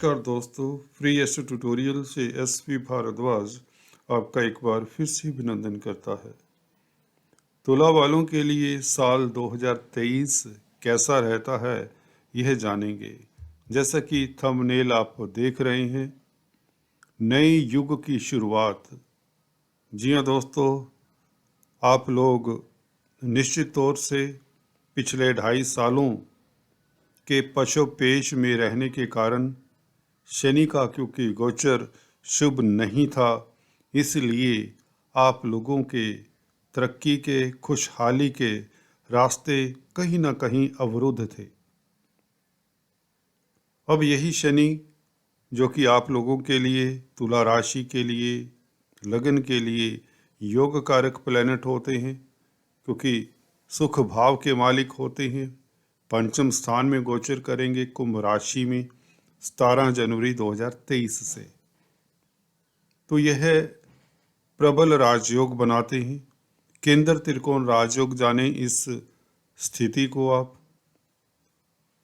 नमस्कार दोस्तों, free astro tutorial से एसपी भारद्वाज आपका एक बार फिर से अभिनंदन करता है। तुला वालों के लिए साल 2023 कैसा रहता है यह जानेंगे। जैसा कि थंबनेल आप देख रहे हैं, नए युग की शुरुआत। जी हाँ दोस्तों, आप लोग निश्चित तौर से पिछले 2.5 सालों के पशोपेश में रहने के कारण शनि का क्योंकि गोचर शुभ नहीं था, इसलिए आप लोगों के तरक्की के, खुशहाली के रास्ते कहीं ना कहीं अवरुद्ध थे। अब यही शनि जो कि आप लोगों के लिए, तुला राशि के लिए, लगन के लिए योग कारक प्लैनेट होते हैं, क्योंकि सुख भाव के मालिक होते हैं। पंचम स्थान में गोचर करेंगे कुंभ राशि में 17 जनवरी 2023 से। तो यह प्रबल राजयोग बनाते हैं। केंद्र त्रिकोण राजयोग जाने इस स्थिति को आप।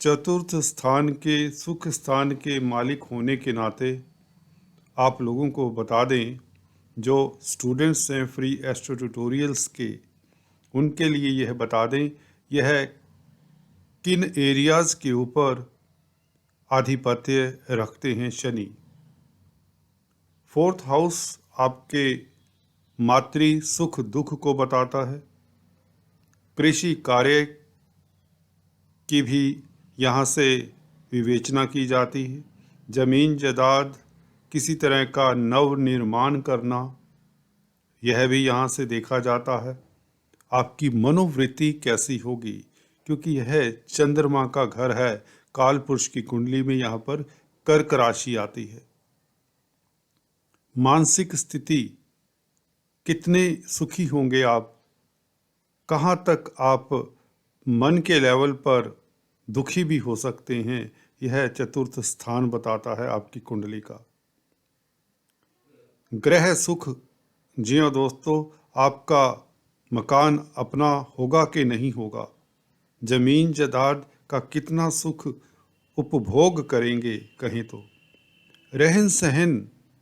चतुर्थ स्थान के, सुख स्थान के मालिक होने के नाते आप लोगों को बता दें, जो स्टूडेंट्स हैं फ्री एस्ट्रो ट्यूटोरियल्स के, उनके लिए यह बता दें यह किन एरियाज के ऊपर आधिपत्य रखते हैं शनि। फोर्थ हाउस आपके मातृ सुख दुख को बताता है। कृषि कार्य की भी यहाँ से विवेचना की जाती है। जमीन जायदाद, किसी तरह का नव निर्माण करना, यह भी यहाँ से देखा जाता है। आपकी मनोवृत्ति कैसी होगी, क्योंकि यह चंद्रमा का घर है। काल पुरुष की कुंडली में यहाँ पर कर्क राशि आती है। मानसिक स्थिति, कितने सुखी होंगे आप, कहाँ तक आप मन के लेवल पर दुखी भी हो सकते हैं, यह चतुर्थ स्थान बताता है आपकी कुंडली का। ग्रह सुख, जी हाँ दोस्तों, आपका मकान अपना होगा कि नहीं होगा, जमीन जायदाद का कितना सुख उपभोग करेंगे कहें तो। रहन सहन,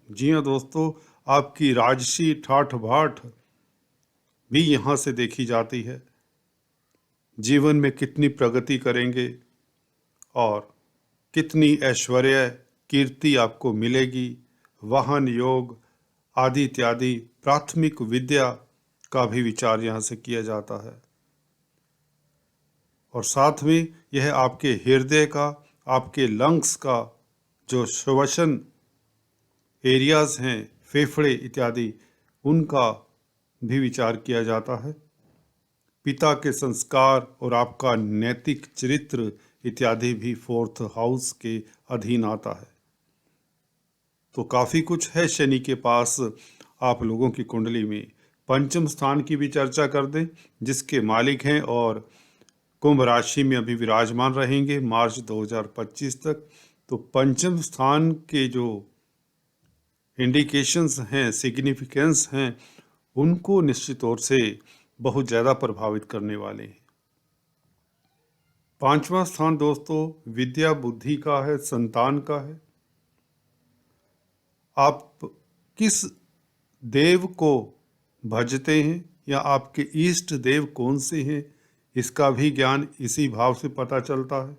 जी हाँ दोस्तों, आपकी राजसी ठाठ बाट भी यहाँ से देखी जाती है। जीवन में कितनी प्रगति करेंगे और कितनी ऐश्वर्य कीर्ति आपको मिलेगी। वाहन योग आदि इत्यादि प्राथमिक विद्या का भी विचार यहाँ से किया जाता है। और साथ में यह आपके हृदय का, आपके लंग्स का जो श्वसन एरियाज हैं, फेफड़े इत्यादि, उनका भी विचार किया जाता है। पिता के संस्कार और आपका नैतिक चरित्र इत्यादि भी फोर्थ हाउस के अधीन आता है। तो काफ़ी कुछ है शनि के पास आप लोगों की कुंडली में। पंचम स्थान की भी चर्चा कर दें, जिसके मालिक हैं और कुंभ राशि में अभी विराजमान रहेंगे मार्च 2025 तक। तो पंचम स्थान के जो इंडिकेशंस हैं, सिग्निफिकेंस हैं, उनको निश्चित तौर से बहुत ज़्यादा प्रभावित करने वाले हैं। पांचवा स्थान दोस्तों विद्या बुद्धि का है, संतान का है। आप किस देव को भजते हैं या आपके इष्ट देव कौन से हैं, इसका भी ज्ञान इसी भाव से पता चलता है।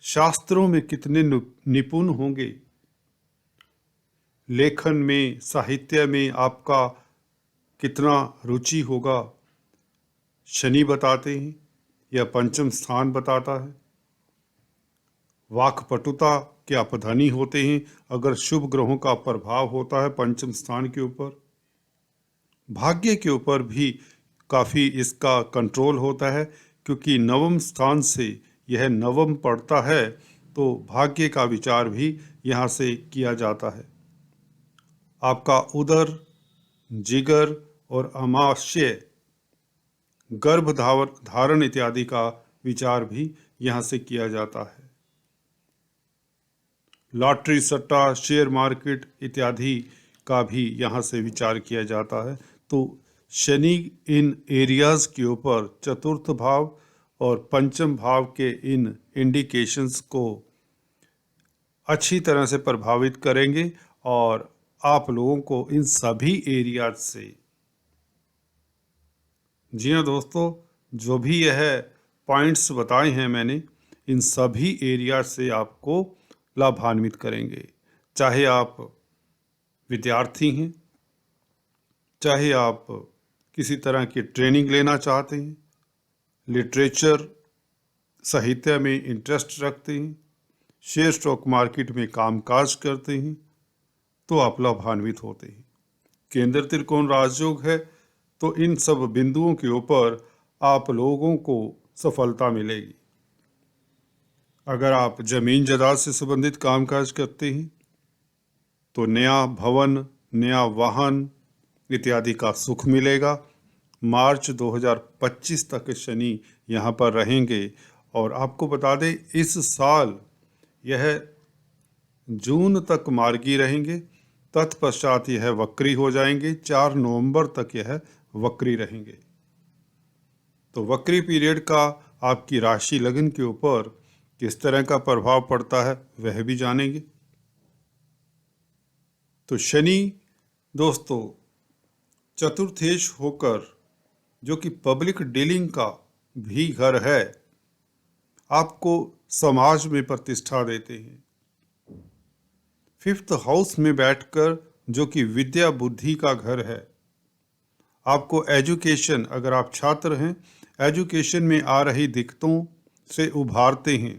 शास्त्रों में कितने निपुण होंगे, लेखन में, साहित्य में आपका कितना रुचि होगा, शनि बताते हैं या पंचम स्थान बताता है। वाक्पटुता के आप धनी होते हैं अगर शुभ ग्रहों का प्रभाव होता है पंचम स्थान के ऊपर। भाग्य के ऊपर भी काफ़ी इसका कंट्रोल होता है, क्योंकि नवम स्थान से यह नवम पड़ता है, तो भाग्य का विचार भी यहाँ से किया जाता है। आपका उदर, जिगर और अमाशय, गर्भ धारण इत्यादि का विचार भी यहाँ से किया जाता है। लॉटरी, सट्टा, शेयर मार्केट इत्यादि का भी यहाँ से विचार किया जाता है। तो शनि इन एरियाज के ऊपर चतुर्थ भाव और पंचम भाव के इन इंडिकेशंस को अच्छी तरह से प्रभावित करेंगे और आप लोगों को इन सभी एरियाज से, जी हाँ दोस्तों, जो भी यह पॉइंट्स बताए हैं मैंने, इन सभी एरिया से आपको लाभान्वित करेंगे। चाहे आप विद्यार्थी हैं, चाहे आप किसी तरह की ट्रेनिंग लेना चाहते हैं, लिटरेचर साहित्य में इंटरेस्ट रखते हैं, शेयर स्टॉक मार्केट में कामकाज करते हैं, तो आप लाभान्वित होते हैं। केंद्र त्रिकोण राजयोग है, तो इन सब बिंदुओं के ऊपर आप लोगों को सफलता मिलेगी। अगर आप जमीन जायदाद से संबंधित कामकाज करते हैं तो नया भवन, नया वाहन इत्यादि का सुख मिलेगा। मार्च 2025 तक शनि यहाँ पर रहेंगे और आपको बता दें इस साल यह जून तक मार्गी रहेंगे, तत्पश्चात यह वक्री हो जाएंगे। 4 नवंबर तक यह वक्री रहेंगे। तो वक्री पीरियड का आपकी राशि लगन के ऊपर किस तरह का प्रभाव पड़ता है वह भी जानेंगे। तो शनि दोस्तों चतुर्थेश होकर, जो कि पब्लिक डीलिंग का भी घर है, आपको समाज में प्रतिष्ठा देते हैं। 5th हाउस में बैठकर, जो कि विद्या बुद्धि का घर है, आपको एजुकेशन, अगर आप छात्र हैं, एजुकेशन में आ रही दिक्कतों से उभारते हैं।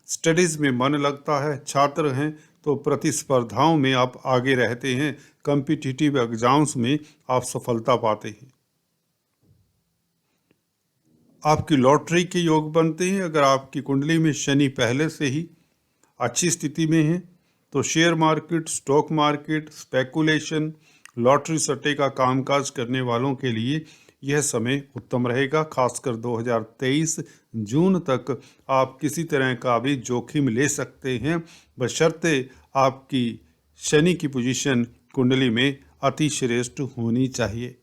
स्टडीज़ में मन लगता है, छात्र हैं तो प्रतिस्पर्धाओं में आप आगे रहते हैं, कॉम्पिटिटिव एग्जाम्स में आप सफलता पाते हैं। आपकी लॉटरी के योग बनते हैं। अगर आपकी कुंडली में शनि पहले से ही अच्छी स्थिति में है तो share market, stock market, speculation, lottery सट्टे का कामकाज करने वालों के लिए यह समय उत्तम रहेगा। खासकर 2023 जून तक आप किसी तरह का भी जोखिम ले सकते हैं, बशर्ते आपकी शनि की पोजीशन कुंडली में अति श्रेष्ठ होनी चाहिए।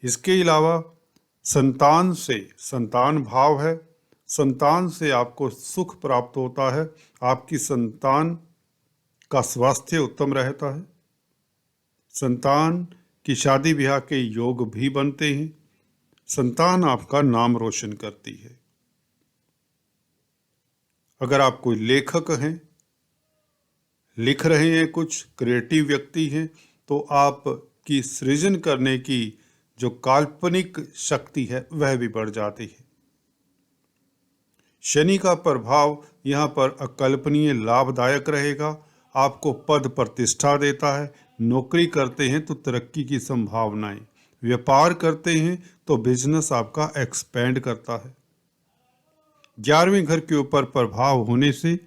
इसके अलावा संतान से, संतान भाव है, संतान से आपको सुख प्राप्त होता है। आपकी संतान का स्वास्थ्य उत्तम रहता है। संतान की शादी ब्याह के योग भी बनते हैं। संतान आपका नाम रोशन करती है। अगर आप कोई लेखक हैं, लिख रहे हैं, कुछ क्रिएटिव व्यक्ति हैं, तो आपकी सृजन करने की जो काल्पनिक शक्ति है वह भी बढ़ जाती है। शनि का प्रभाव यहाँ पर अकल्पनीय लाभदायक रहेगा। आपको पद प्रतिष्ठा देता है। नौकरी करते हैं तो तरक्की की संभावनाएं, व्यापार करते हैं तो बिजनेस आपका एक्सपेंड करता है। 11वें घर के ऊपर प्रभाव होने से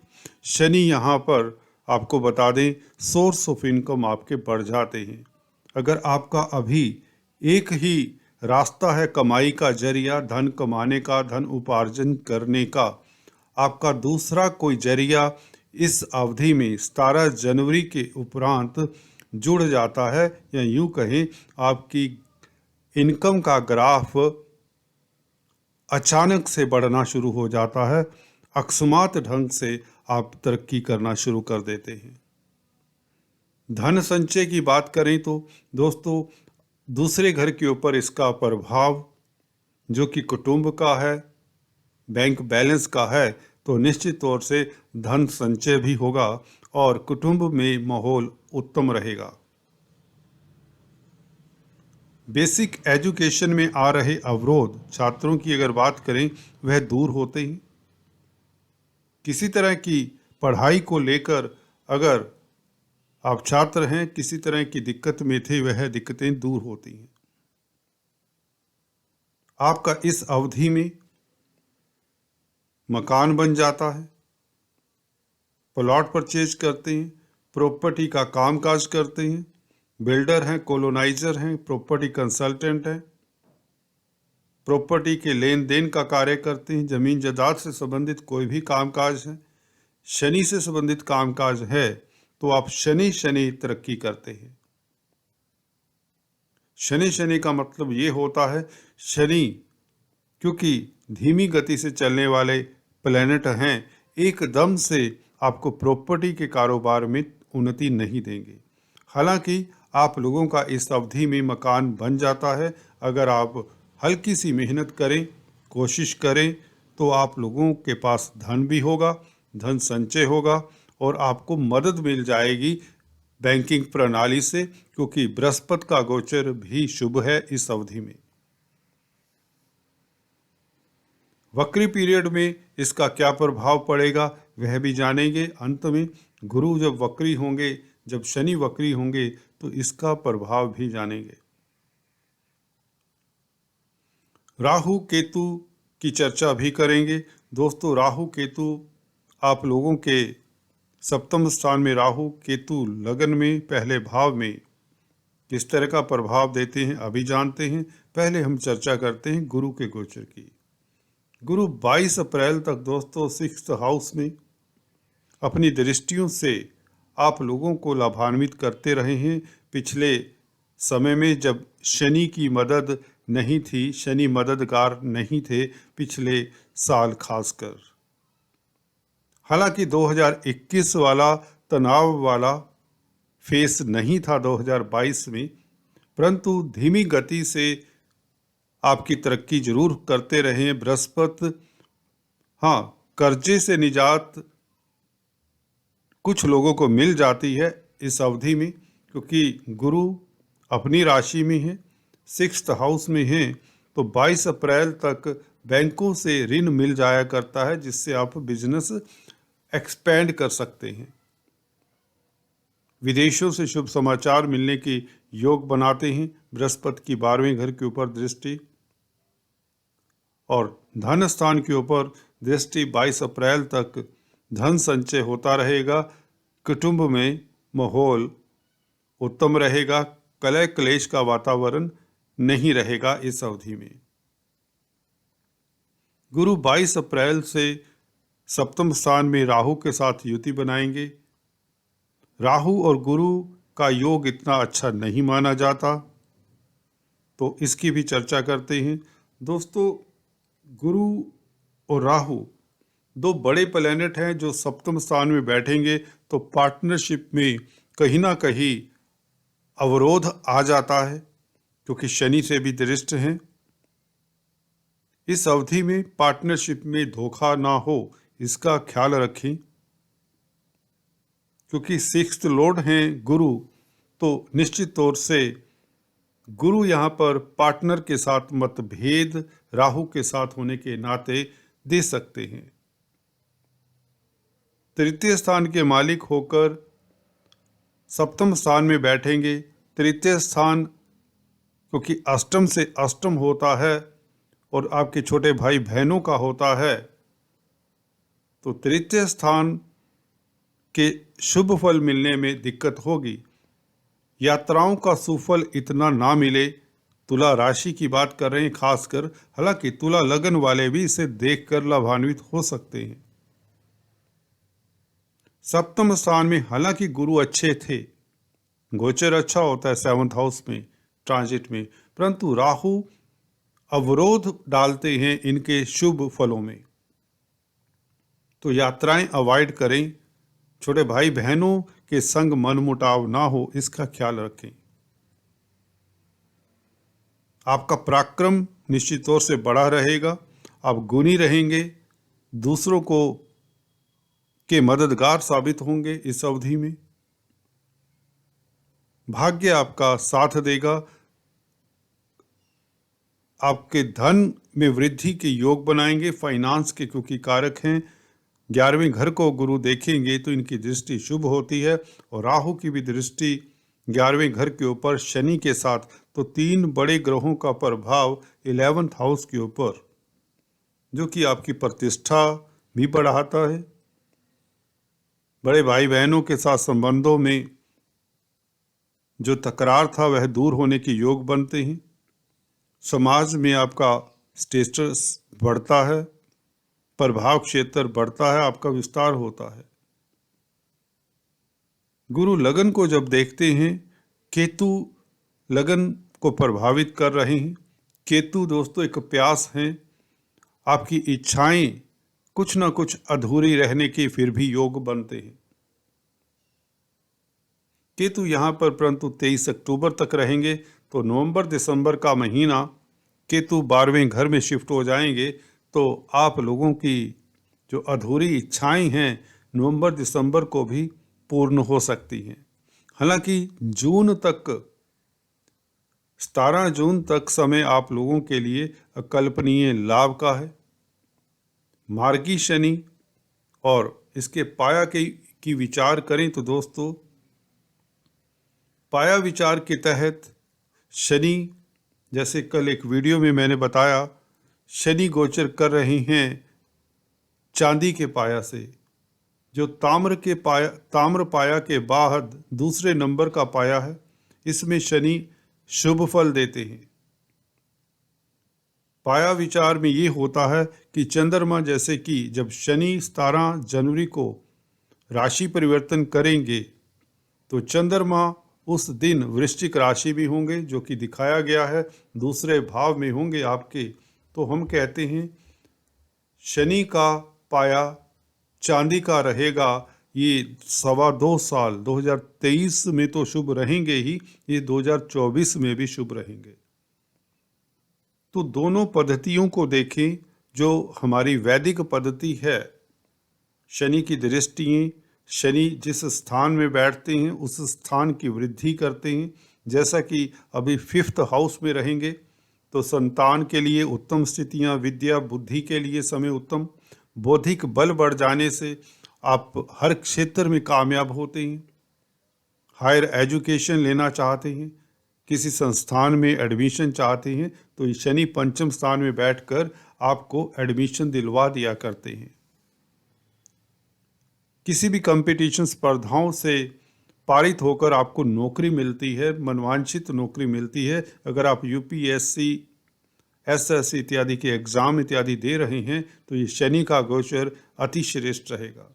शनि यहाँ पर आपको बता दें सोर्स ऑफ इनकम आपके बढ़ जाते हैं। अगर आपका अभी एक ही रास्ता है कमाई का जरिया, धन कमाने का, धन उपार्जन करने का, आपका दूसरा कोई जरिया इस अवधि में 17 जनवरी के उपरांत जुड़ जाता है, या यूं कहें आपकी इनकम का ग्राफ अचानक से बढ़ना शुरू हो जाता है, अकस्मात ढंग से आप तरक्की करना शुरू कर देते हैं। धन संचय की बात करें तो दोस्तों दूसरे घर के ऊपर इसका प्रभाव, जो कि कुटुंब का है, बैंक बैलेंस का है, तो निश्चित तौर से धन संचय भी होगा और कुटुंब में माहौल उत्तम रहेगा। बेसिक एजुकेशन में आ रहे अवरोध, छात्रों की अगर बात करें, वह दूर होते हैं। किसी तरह की पढ़ाई को लेकर अगर आप छात्र हैं, किसी तरह की दिक्कत में थे, वह दिक्कतें दूर होती हैं। आपका इस अवधि में मकान बन जाता है, प्लॉट परचेज करते हैं, प्रॉपर्टी का कामकाज करते हैं, बिल्डर हैं, कॉलोनाइजर हैं, प्रॉपर्टी कंसल्टेंट हैं, प्रॉपर्टी के लेन देन का कार्य करते हैं, जमीन जायदाद से संबंधित कोई भी कामकाज है, शनि से संबंधित कामकाज है, तो आप शनि शनि तरक्की करते हैं। शनि शनि का मतलब ये होता है, शनि क्योंकि धीमी गति से चलने वाले प्लैनेट हैं, एकदम से आपको प्रॉपर्टी के कारोबार में उन्नति नहीं देंगे। हालांकि आप लोगों का इस अवधि में मकान बन जाता है। अगर आप हल्की सी मेहनत करें, कोशिश करें, तो आप लोगों के पास धन भी होगा, धन संचय होगा और आपको मदद मिल जाएगी बैंकिंग प्रणाली से, क्योंकि बृहस्पति का गोचर भी शुभ है इस अवधि में। वक्री पीरियड में इसका क्या प्रभाव पड़ेगा वह भी जानेंगे। अंत में गुरु जब वक्री होंगे, जब शनि वक्री होंगे, तो इसका प्रभाव भी जानेंगे। राहु केतु की चर्चा भी करेंगे। दोस्तों, राहु केतु आप लोगों के सप्तम स्थान में, राहु केतु लगन में पहले भाव में किस तरह का प्रभाव देते हैं अभी जानते हैं। पहले हम चर्चा करते हैं गुरु के गोचर की। गुरु 22 अप्रैल तक दोस्तों 6th हाउस में अपनी दृष्टियों से आप लोगों को लाभान्वित करते रहे हैं। पिछले समय में जब शनि की मदद नहीं थी, शनि मददगार नहीं थे पिछले साल खासकर। हालांकि 2021 वाला तनाव वाला फेस नहीं था 2022 में, परंतु धीमी गति से आपकी तरक्की जरूर करते रहे बृहस्पति। हाँ, कर्जे से निजात कुछ लोगों को मिल जाती है इस अवधि में, क्योंकि गुरु अपनी राशि में है, 6th हाउस में है, तो 22 अप्रैल तक बैंकों से ऋण मिल जाया करता है, जिससे आप बिजनेस एक्सपेंड कर सकते हैं। विदेशों से शुभ समाचार मिलने की योग बनाते हैं बृहस्पति की 12वें घर के ऊपर दृष्टि, और धन स्थान के ऊपर दृष्टि 22 अप्रैल तक धन संचय होता रहेगा। कुटुंब में माहौल उत्तम रहेगा, कलह क्लेश का वातावरण नहीं रहेगा इस अवधि में। गुरु 22 अप्रैल से सप्तम स्थान में राहु के साथ युति बनाएंगे। राहु और गुरु का योग इतना अच्छा नहीं माना जाता, तो इसकी भी चर्चा करते हैं। दोस्तों, गुरु और राहु दो बड़े प्लैनेट हैं जो सप्तम स्थान में बैठेंगे, तो पार्टनरशिप में कहीं ना कहीं अवरोध आ जाता है, क्योंकि शनि से भी दृष्ट हैं। इस अवधि में पार्टनरशिप में धोखा ना हो इसका ख्याल रखें, क्योंकि 6th लॉर्ड हैं गुरु, तो निश्चित तौर से गुरु यहाँ पर पार्टनर के साथ मतभेद राहु के साथ होने के नाते दे सकते हैं। तृतीय स्थान के मालिक होकर सप्तम स्थान में बैठेंगे। तृतीय स्थान क्योंकि अष्टम से अष्टम होता है और आपके छोटे भाई बहनों का होता है, तो तृतीय स्थान के शुभ फल मिलने में दिक्कत होगी। यात्राओं का सुफल इतना ना मिले, तुला राशि की बात कर रहे हैं खासकर, हालांकि तुला लगन वाले भी इसे देखकर लाभान्वित हो सकते हैं। सप्तम स्थान में हालांकि गुरु अच्छे थे, गोचर अच्छा होता है 7th हाउस में ट्रांजिट में, परंतु राहु अवरोध डालते हैं इनके शुभ फलों में, तो यात्राएं अवॉइड करें। छोटे भाई बहनों के संग मनमुटाव ना हो इसका ख्याल रखें। आपका पराक्रम निश्चित तौर से बड़ा रहेगा, आप गुणी रहेंगे, दूसरों को के मददगार साबित होंगे इस अवधि में। भाग्य आपका साथ देगा, आपके धन में वृद्धि के योग बनाएंगे। फाइनेंस के क्योंकि कारक हैं, 11वें घर को गुरु देखेंगे तो इनकी दृष्टि शुभ होती है, और राहु की भी दृष्टि 11वें घर के ऊपर शनि के साथ, तो 3 बड़े ग्रहों का प्रभाव 11th हाउस के ऊपर, जो कि आपकी प्रतिष्ठा भी बढ़ाता है। बड़े भाई बहनों के साथ संबंधों में जो तकरार था वह दूर होने के योग बनते हैं। समाज में आपका स्टेटस बढ़ता है, प्रभाव क्षेत्र बढ़ता है, आपका विस्तार होता है। गुरु लगन को जब देखते हैं, केतु लगन को प्रभावित कर रहे हैं। केतु दोस्तों एक प्यास है, आपकी इच्छाएं कुछ ना कुछ अधूरी रहने के फिर भी योग बनते हैं। केतु यहाँ पर परंतु 23 अक्टूबर तक रहेंगे, तो नवंबर दिसंबर का महीना केतु 12वें घर में शिफ्ट हो जाएंगे, तो आप लोगों की जो अधूरी इच्छाएं हैं नवंबर दिसंबर को भी पूर्ण हो सकती हैं। हालांकि जून तक 17 जून तक समय आप लोगों के लिए अकल्पनीय लाभ का है। मार्गी शनि और इसके पाया की विचार करें तो दोस्तों, पाया विचार के तहत शनि, जैसे कल एक वीडियो में मैंने बताया, शनि गोचर कर रहे हैं चांदी के पाया से, जो ताम्र पाया के बाद दूसरे नंबर का पाया है। इसमें शनि शुभ फल देते हैं। पाया विचार में ये होता है कि चंद्रमा, जैसे कि जब शनि 17 जनवरी को राशि परिवर्तन करेंगे तो चंद्रमा उस दिन वृश्चिक राशि भी होंगे, जो कि दिखाया गया है दूसरे भाव में होंगे आपके। तो हम कहते हैं शनि का पाया चांदी का रहेगा। ये 2.25 साल 2023 में तो शुभ रहेंगे ही, ये 2024 में भी शुभ रहेंगे। तो दोनों पद्धतियों को देखें। जो हमारी वैदिक पद्धति है, शनि की दृष्टियाँ, शनि जिस स्थान में बैठते हैं उस स्थान की वृद्धि करते हैं। जैसा कि अभी 5th हाउस में रहेंगे तो संतान के लिए उत्तम स्थितियां, विद्या बुद्धि के लिए समय उत्तम, बौद्धिक बल बढ़ जाने से आप हर क्षेत्र में कामयाब होते हैं। हायर एजुकेशन लेना चाहते हैं, किसी संस्थान में एडमिशन चाहते हैं, तो ये शनि पंचम स्थान में बैठकर आपको एडमिशन दिलवा दिया करते हैं। किसी भी कंपटीशन स्पर्धाओं से पारित होकर आपको नौकरी मिलती है, मनवांछित नौकरी मिलती है। अगर आप यूपीएससी, एसएससी इत्यादि के एग्जाम इत्यादि दे रहे हैं तो ये शनि का गोचर अति श्रेष्ठ रहेगा।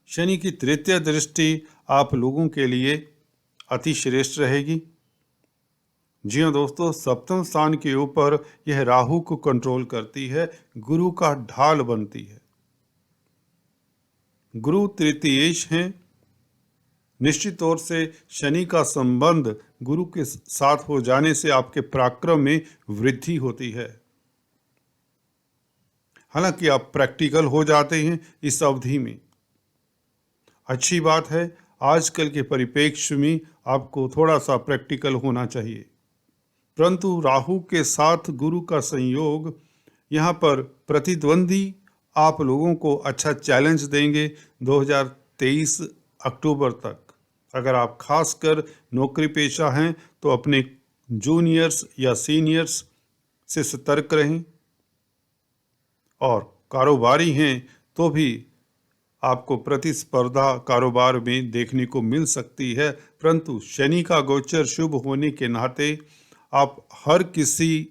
शनि की तृतीय दृष्टि आप लोगों के लिए अति श्रेष्ठ रहेगी। जी हाँ दोस्तों, सप्तम स्थान के ऊपर यह राहु को कंट्रोल करती है, गुरु का ढाल बनती है। गुरु तृतीयेश हैं। निश्चित तौर से शनि का संबंध गुरु के साथ हो जाने से आपके पराक्रम में वृद्धि होती है। हालांकि आप प्रैक्टिकल हो जाते हैं इस अवधि में। अच्छी बात है, आजकल के परिप्रेक्ष्य में आपको थोड़ा सा प्रैक्टिकल होना चाहिए। परंतु राहु के साथ गुरु का संयोग यहाँ पर प्रतिद्वंदी आप लोगों को अच्छा चैलेंज देंगे 2023 अक्टूबर तक। अगर आप खासकर नौकरी पेशा हैं तो अपने जूनियर्स या सीनियर्स से सतर्क रहें, और कारोबारी हैं तो भी आपको प्रतिस्पर्धा कारोबार में देखने को मिल सकती है। परंतु शनि का गोचर शुभ होने के नाते आप हर किसी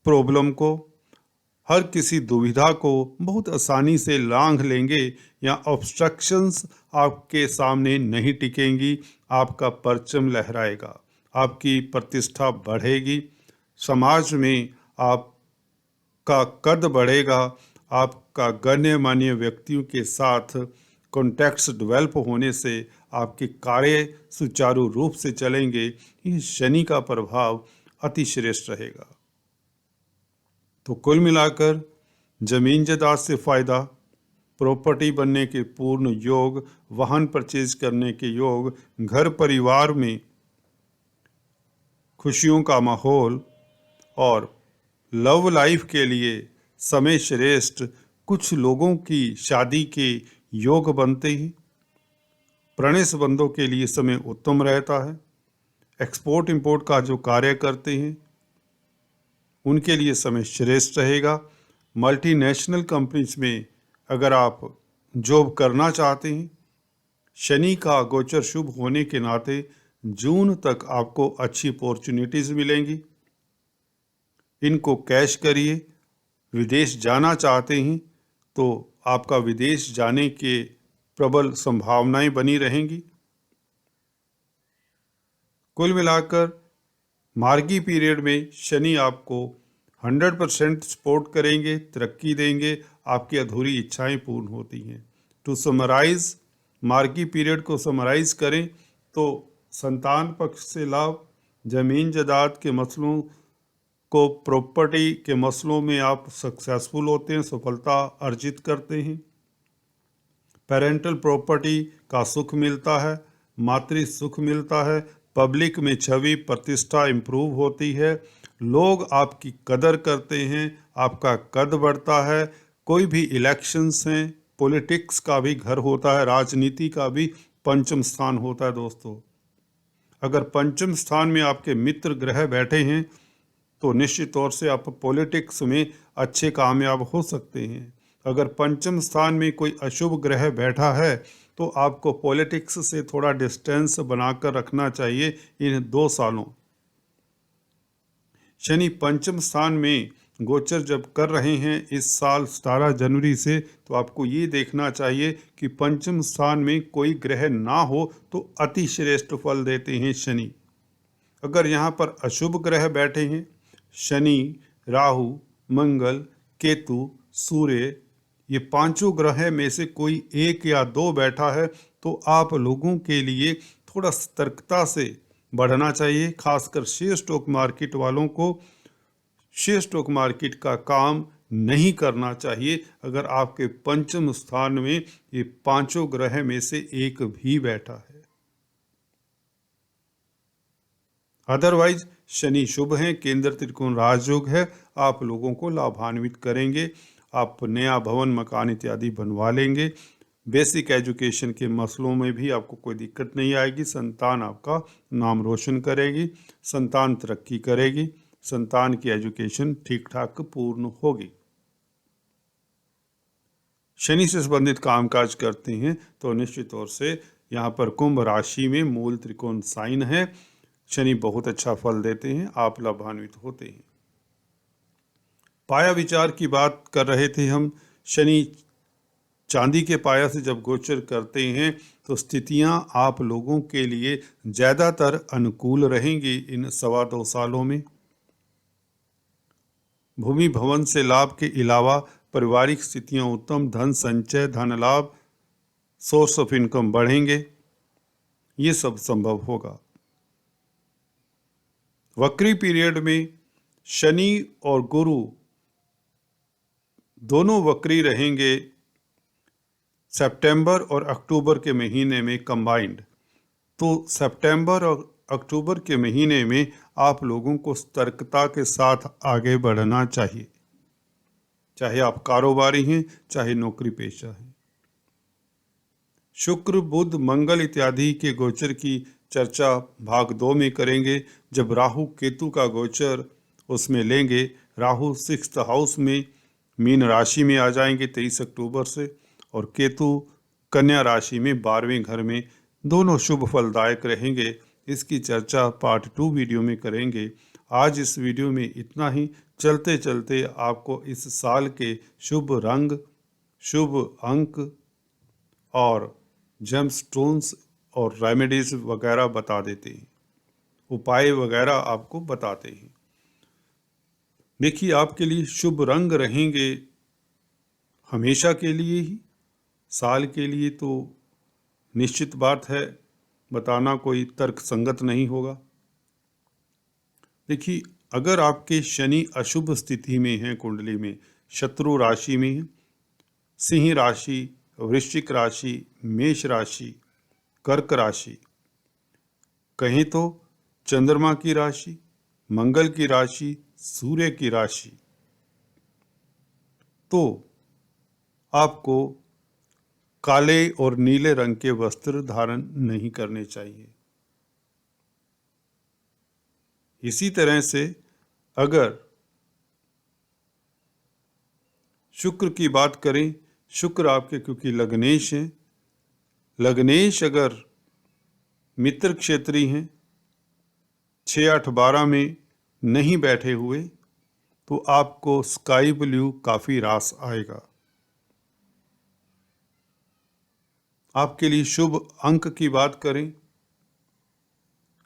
प्रॉब्लम को, हर किसी दुविधा को बहुत आसानी से लांघ लेंगे, या ऑब्स्ट्रक्शंस आपके सामने नहीं टिकेंगी। आपका परचम लहराएगा, आपकी प्रतिष्ठा बढ़ेगी, समाज में आपका कद बढ़ेगा, आपका गण्यमान्य व्यक्तियों के साथ कॉन्टैक्ट्स डेवलप होने से आपके कार्य सुचारू रूप से चलेंगे। ये शनि का प्रभाव अति श्रेष्ठ रहेगा। तो कुल मिलाकर जमीन जायदाद से फ़ायदा, प्रॉपर्टी बनने के पूर्ण योग, वाहन परचेज करने के योग, घर परिवार में खुशियों का माहौल, और लव लाइफ के लिए समय श्रेष्ठ। कुछ लोगों की शादी के योग बनते हैं। प्रणय संबंधों के लिए समय उत्तम रहता है। एक्सपोर्ट इंपोर्ट का जो कार्य करते हैं उनके लिए समय श्रेष्ठ रहेगा। मल्टीनेशनल कंपनीज में अगर आप जॉब करना चाहते हैं, शनि का गोचर शुभ होने के नाते जून तक आपको अच्छी अपॉर्चुनिटीज़ मिलेंगी। इनको कैश करिए। विदेश जाना चाहते हैं तो आपका विदेश जाने के प्रबल संभावनाएं बनी रहेंगी। कुल मिलाकर मार्गी पीरियड में शनि आपको 100% सपोर्ट करेंगे, तरक्की देंगे, आपकी अधूरी इच्छाएं पूर्ण होती हैं। टू समराइज, मार्गी पीरियड को समराइज करें तो संतान पक्ष से लाभ, जमीन जायदाद के मसलों को, प्रॉपर्टी के मसलों में आप सक्सेसफुल होते हैं, सफलता अर्जित करते हैं। पेरेंटल प्रॉपर्टी का सुख मिलता है, मातृ सुख मिलता है, पब्लिक में छवि प्रतिष्ठा इम्प्रूव होती है, लोग आपकी कदर करते हैं, आपका कद बढ़ता है। कोई भी इलेक्शंस हैं, पॉलिटिक्स का भी घर होता है, राजनीति का भी पंचम स्थान होता है दोस्तों। अगर पंचम स्थान में आपके मित्र ग्रह बैठे हैं तो निश्चित तौर से आप पॉलिटिक्स में अच्छे कामयाब हो सकते हैं। अगर पंचम स्थान में कोई अशुभ ग्रह बैठा है तो आपको पॉलिटिक्स से थोड़ा डिस्टेंस बनाकर रखना चाहिए इन 2 सालों। शनि पंचम स्थान में गोचर जब कर रहे हैं इस साल 17 जनवरी से, तो आपको ये देखना चाहिए कि पंचम स्थान में कोई ग्रह ना हो तो अति श्रेष्ठ फल देते हैं शनि। अगर यहाँ पर अशुभ ग्रह बैठे हैं, शनि, राहु, मंगल, केतु, सूर्य, ये 5 ग्रह में से कोई 1 या 2 बैठा है तो आप लोगों के लिए थोड़ा सतर्कता से बढ़ना चाहिए। खासकर शेयर स्टॉक मार्केट वालों को शेयर स्टॉक मार्केट का काम नहीं करना चाहिए अगर आपके पंचम स्थान में ये 5 ग्रह में से 1 भी बैठा है। अदरवाइज शनि शुभ हैं, केंद्र त्रिकोण राजयोग है, आप लोगों को लाभान्वित करेंगे। आप नया भवन मकान इत्यादि बनवा लेंगे। बेसिक एजुकेशन के मसलों में भी आपको कोई दिक्कत नहीं आएगी। संतान आपका नाम रोशन करेगी, संतान तरक्की करेगी, संतान की एजुकेशन ठीक ठाक पूर्ण होगी। शनि से संबंधित कामकाज करते हैं तो निश्चित तौर से यहाँ पर कुंभ राशि में मूल त्रिकोण साइन है, शनि बहुत अच्छा फल देते हैं, आप लाभान्वित होते हैं। पाया विचार की बात कर रहे थे हम। शनि चांदी के पाया से जब गोचर करते हैं तो स्थितियां आप लोगों के लिए ज़्यादातर अनुकूल रहेंगी इन 2.25 सालों में। भूमि भवन से लाभ के अलावा पारिवारिक स्थितियां उत्तम, धन संचय, धन लाभ, सोर्स ऑफ इनकम बढ़ेंगे, ये सब संभव होगा। वक्री पीरियड में शनि और गुरु दोनों वक्री रहेंगे सितंबर और अक्टूबर के महीने में कंबाइंड। तो सितंबर और अक्टूबर के महीने में आप लोगों को सतर्कता के साथ आगे बढ़ना चाहिए, चाहे आप कारोबारी हैं, चाहे नौकरी पेशा हैं। शुक्र, बुध, मंगल इत्यादि के गोचर की चर्चा भाग 2 में करेंगे। जब राहु केतु का गोचर उसमें लेंगे, राहु 6th हाउस में मीन राशि में आ जाएंगे 23 अक्टूबर से, और केतु कन्या राशि में 12वें घर में, दोनों शुभ फलदायक रहेंगे। इसकी चर्चा पार्ट 2 वीडियो में करेंगे। आज इस वीडियो में इतना ही। चलते चलते आपको इस साल के शुभ रंग, शुभ अंक और जेमस्टोन्स और रेमेडीज वगैरह बता देते हैं, उपाय वगैरह आपको बताते हैं। देखिए, आपके लिए शुभ रंग रहेंगे हमेशा के लिए ही, साल के लिए तो निश्चित बात है, बताना कोई तर्क संगत नहीं होगा। देखिए, अगर आपके शनि अशुभ स्थिति में हैं, कुंडली में शत्रु राशि में है, सिंह राशि, वृश्चिक राशि, मेष राशि, कर्क राशि, कहें तो चंद्रमा की राशि, मंगल की राशि, सूर्य की राशि, तो आपको काले और नीले रंग के वस्त्र धारण नहीं करने चाहिए। इसी तरह से अगर शुक्र की बात करें, शुक्र आपके क्योंकि लग्नेश हैं, लग्नेश अगर मित्र क्षेत्री हैं, 6, 8, 12 में नहीं बैठे हुए तो आपको स्काई ब्लू काफ़ी रास आएगा। आपके लिए शुभ अंक की बात करें,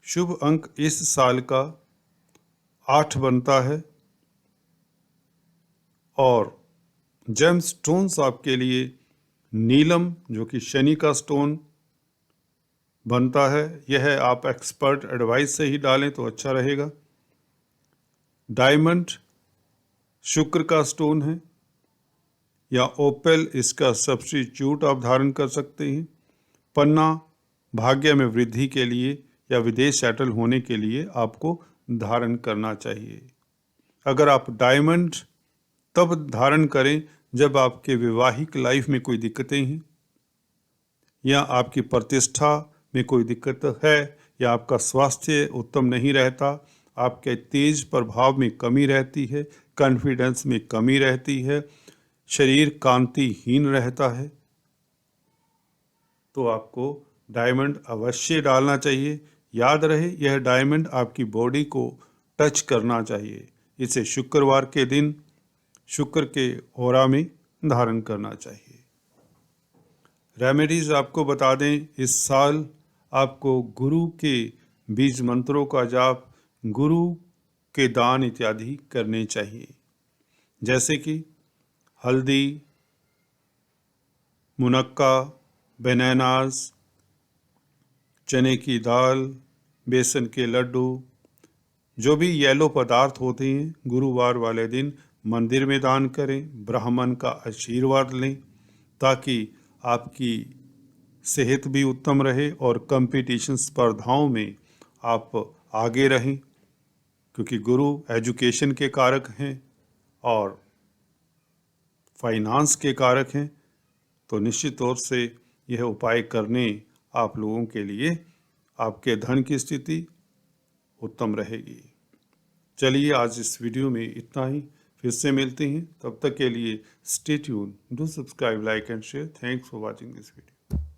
शुभ अंक इस साल का 8 बनता है। और जेम स्टोन्स आपके लिए नीलम, जो कि शनि का स्टोन बनता है, यह आप एक्सपर्ट एडवाइस से ही डालें तो अच्छा रहेगा। डायमंड शुक्र का स्टोन है, या ओपेल इसका सब्स्टिट्यूट आप धारण कर सकते हैं। पन्ना भाग्य में वृद्धि के लिए या विदेश सेटल होने के लिए आपको धारण करना चाहिए। अगर आप डायमंड तब धारण करें जब आपके वैवाहिक लाइफ में कोई दिक्कतें हैं, या आपकी प्रतिष्ठा में कोई दिक्कत है, या आपका स्वास्थ्य उत्तम नहीं रहता, आपके तेज प्रभाव में कमी रहती है, कॉन्फिडेंस में कमी रहती है, शरीर कांतिहीन रहता है, तो आपको डायमंड अवश्य डालना चाहिए। याद रहे, यह डायमंड आपकी बॉडी को टच करना चाहिए। इसे शुक्रवार के दिन शुक्र के ओरा में धारण करना चाहिए। रेमेडीज आपको बता दें, इस साल आपको गुरु के बीज मंत्रों का जाप, गुरु के दान इत्यादि करने चाहिए, जैसे कि हल्दी, मुनक्का, बनानास, चने की दाल, बेसन के लड्डू, जो भी येलो पदार्थ होते हैं, गुरुवार वाले दिन मंदिर में दान करें, ब्राह्मण का आशीर्वाद लें, ताकि आपकी सेहत भी उत्तम रहे और कंपटीशन स्पर्धाओं में आप आगे रहें, क्योंकि गुरु एजुकेशन के कारक हैं और फाइनेंस के कारक हैं। तो निश्चित तौर से यह उपाय करने आप लोगों के लिए आपके धन की स्थिति उत्तम रहेगी। चलिए, आज इस वीडियो में इतना ही, फिर से मिलते हैं। तब तक के लिए stay tune, do subscribe, like and share. Thanks for watching this video.